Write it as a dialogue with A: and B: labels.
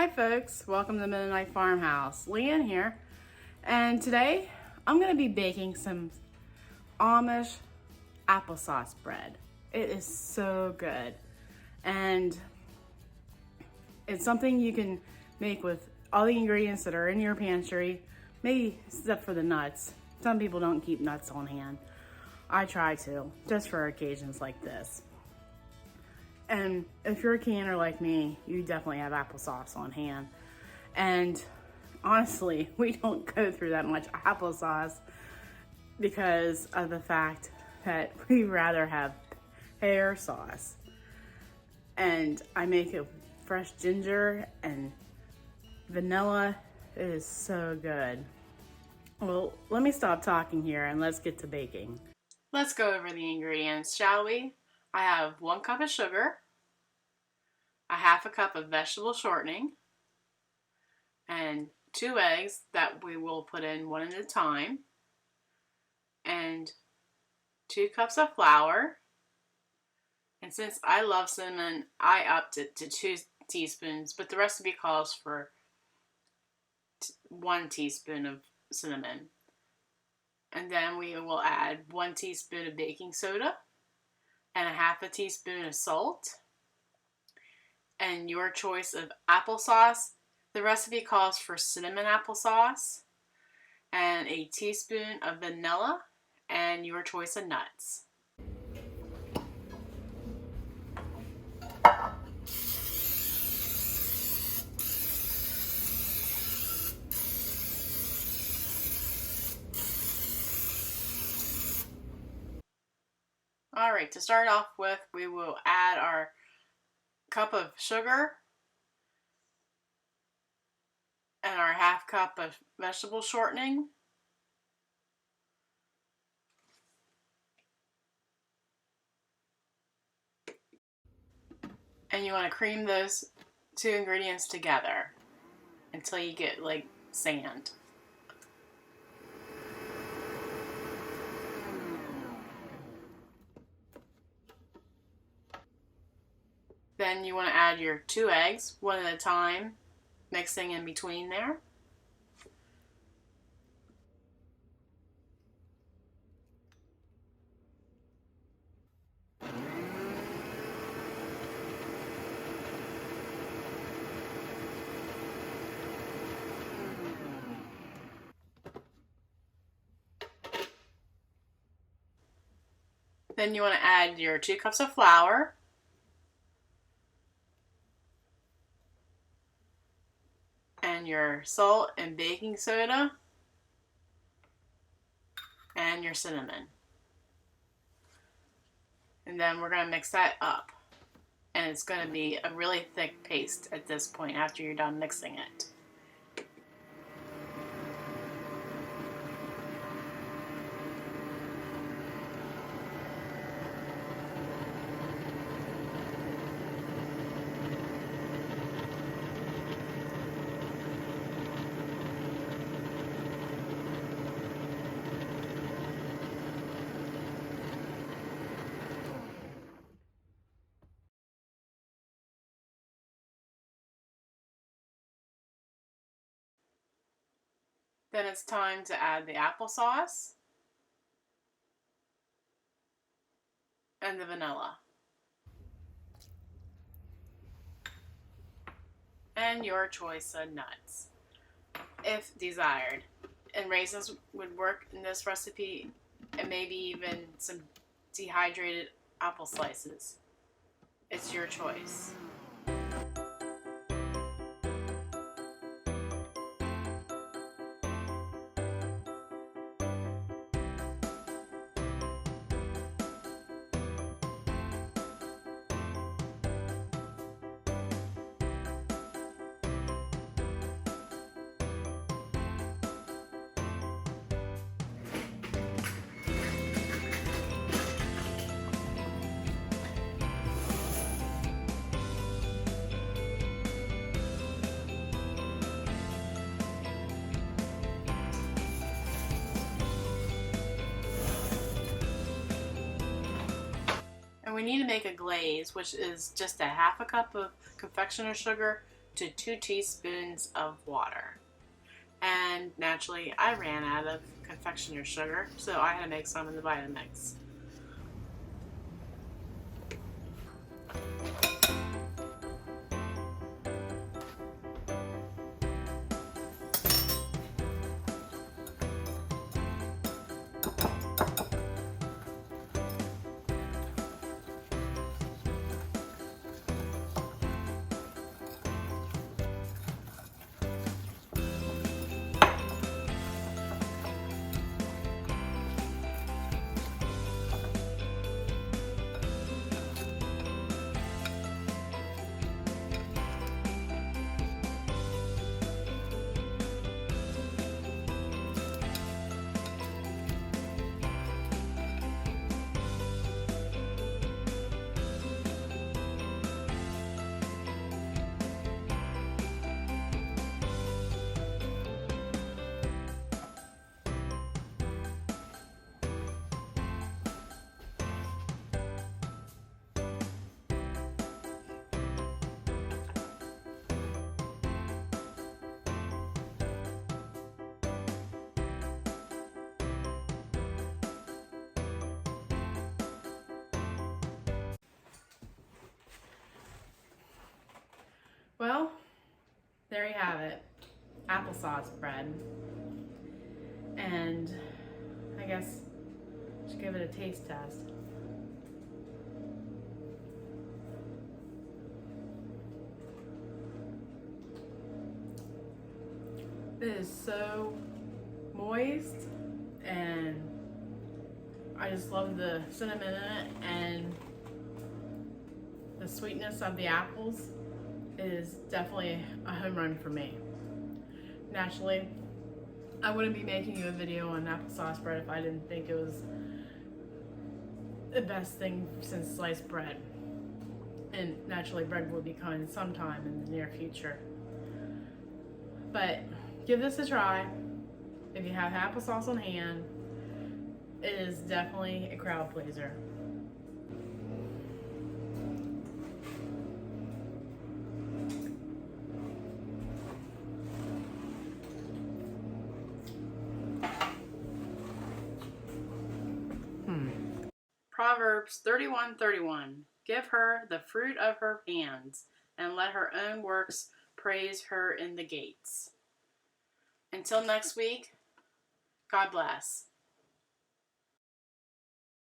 A: Hi folks, welcome to the Mennonite Farmhouse. Leanne here, and today I'm going to be baking some Amish applesauce bread. It is so good, and it's something you can make with all the ingredients that are in your pantry, maybe except for the nuts. Some people don't keep nuts on hand. I try to, just for occasions like this. And if you're a canner like me, you definitely have applesauce on hand. And honestly, we don't go through that much applesauce because of the fact that we rather have pear sauce. And I make it with fresh ginger and vanilla. It is so good. Well, let me stop talking here and let's get to baking. Let's go over the ingredients, shall we? I have 1 cup of sugar, a half a cup of vegetable shortening, and 2 eggs that we will put in one at a time, and 2 cups of flour. And since I love cinnamon, I upped it to 2 teaspoons, but the recipe calls for 1 teaspoon of cinnamon. And then we will add 1 teaspoon of baking soda and a half a teaspoon of salt and your choice of applesauce. The recipe calls for cinnamon applesauce and a teaspoon of vanilla and your choice of nuts. Alright, to start off with, we will add our cup of sugar and our half cup of vegetable shortening. And you want to cream those 2 ingredients together until you get like sand. Then you want to add your 2 eggs, one at a time, mixing in between there. Then you want to add your 2 cups of flour, and your salt and baking soda, and your cinnamon. And then we're going to mix that up. And it's going to be a really thick paste at this point after you're done mixing it. Then it's time to add the applesauce and the vanilla. And your choice of nuts, if desired. And raisins would work in this recipe, and maybe even some dehydrated apple slices. It's your choice. And we need to make a glaze, which is just a half a cup of confectioner sugar, to 2 teaspoons of water. And naturally, I ran out of confectioner's sugar, so I had to make some in the Vitamix. Well, there you have it, applesauce bread. And I guess I should give it a taste test. It is so moist, and I just love the cinnamon in it, and the sweetness of the apples is definitely a home run for me. Naturally, I wouldn't be making you a video on applesauce bread if I didn't think it was the best thing since sliced bread. And naturally, bread will be coming sometime in the near future. But give this a try. If you have applesauce on hand, it is definitely a crowd pleaser. Proverbs 31:31. Give her the fruit of her hands, and let her own works praise her in the gates. Until next week, God bless.